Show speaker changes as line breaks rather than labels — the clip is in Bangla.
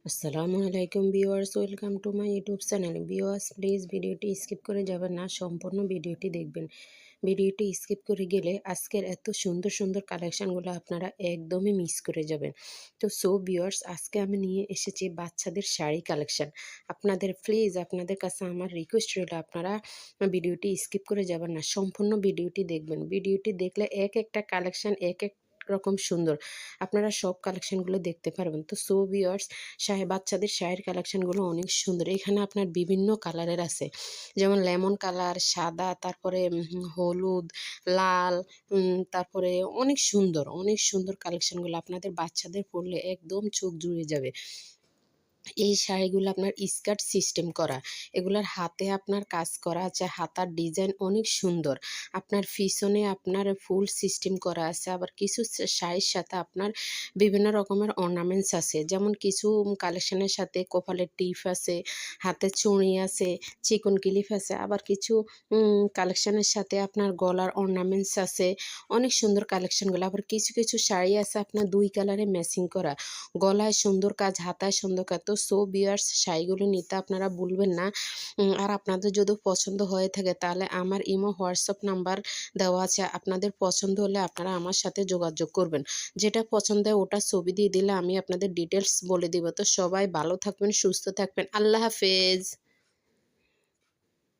আসসালামু আলাইকুম viewers, welcome to my YouTube channel. Viewers, please ভিডিওটি স্কিপ করে যাবেন না, সম্পূর্ণ ভিডিওটি দেখবেন। ভিডিওটি স্কিপ করে গেলে আজকের এত সুন্দর সুন্দর কালেকশানগুলো আপনারা একদমই মিস করে যাবেন। তো ভিউয়ার্স, আজকে আমি নিয়ে এসেছি বাচ্চাদের শাড়ি কালেকশান। আপনাদের কাছে আমার রিকোয়েস্ট রইল, আপনারা ভিডিওটি স্কিপ করে যাবেন না, সম্পূর্ণ ভিডিওটি দেখবেন। ভিডিওটি দেখলে এক একটা কালেকশান এক এক রকম সুন্দর, আপনারা সব কালেকশনগুলো দেখতে পারবেন। তো ভিউয়ার্স, বাচ্চাদের শাড়ির কালেকশনগুলো অনেক সুন্দর। এখানে আপনার বিভিন্ন কালারের আছে, যেমন লেমন কালার, সাদা, তারপরে হলুদ, লাল, তারপরে অনেক সুন্দর কালেকশনগুলো। আপনাদের বাচ্চাদের পরলে একদম চোখ জুড়ে যাবে। এই শাড়িগুলো আপনার স্কার্ট সিস্টেম করা, এগুলার হাতে আপনার কাজ করা আছে, হাতার ডিজাইন অনেক সুন্দর। আপনার পিছনে আপনার ফুল সিস্টেম করা আছে, আবার কিছু শাড়ির সাথে আপনার বিভিন্ন রকমের অর্নামেন্টস আছে, যেমন কিছু কালেকশনের সাথে কপালের টিপ আছে, হাতে চুড়ি আছে, চিকন ক্লিপ আছে, আবার কিছু কালেকশনের সাথে আপনার গলার অর্নামেন্টস আছে। অনেক সুন্দর কালেকশনগুলো। আবার কিছু কিছু শাড়ি আছে আপনার দুই কালারে ম্যাচিং করা, গলায় সুন্দর কাজ, হাতায় সুন্দর কাজ। তো ভিউয়ার্স, শাড়িগুলো নিতে আপনারা ভুলবেন না। আর আপনাদের যদি পছন্দ হয়ে থাকে তাহলে আমার ইমো হোয়াটসঅ্যাপ নাম্বার দেওয়া আছে, আপনাদের পছন্দ হলে আপনারা আমার সাথে যোগাযোগ করবেন। যেটা পছন্দ হয় ওটা ছবি দিয়ে দিলে আমি আপনাদের ডিটেলস বলে দিব। তো সবাই ভালো থাকবেন, সুস্থ থাকবেন। আল্লাহ হাফেজ।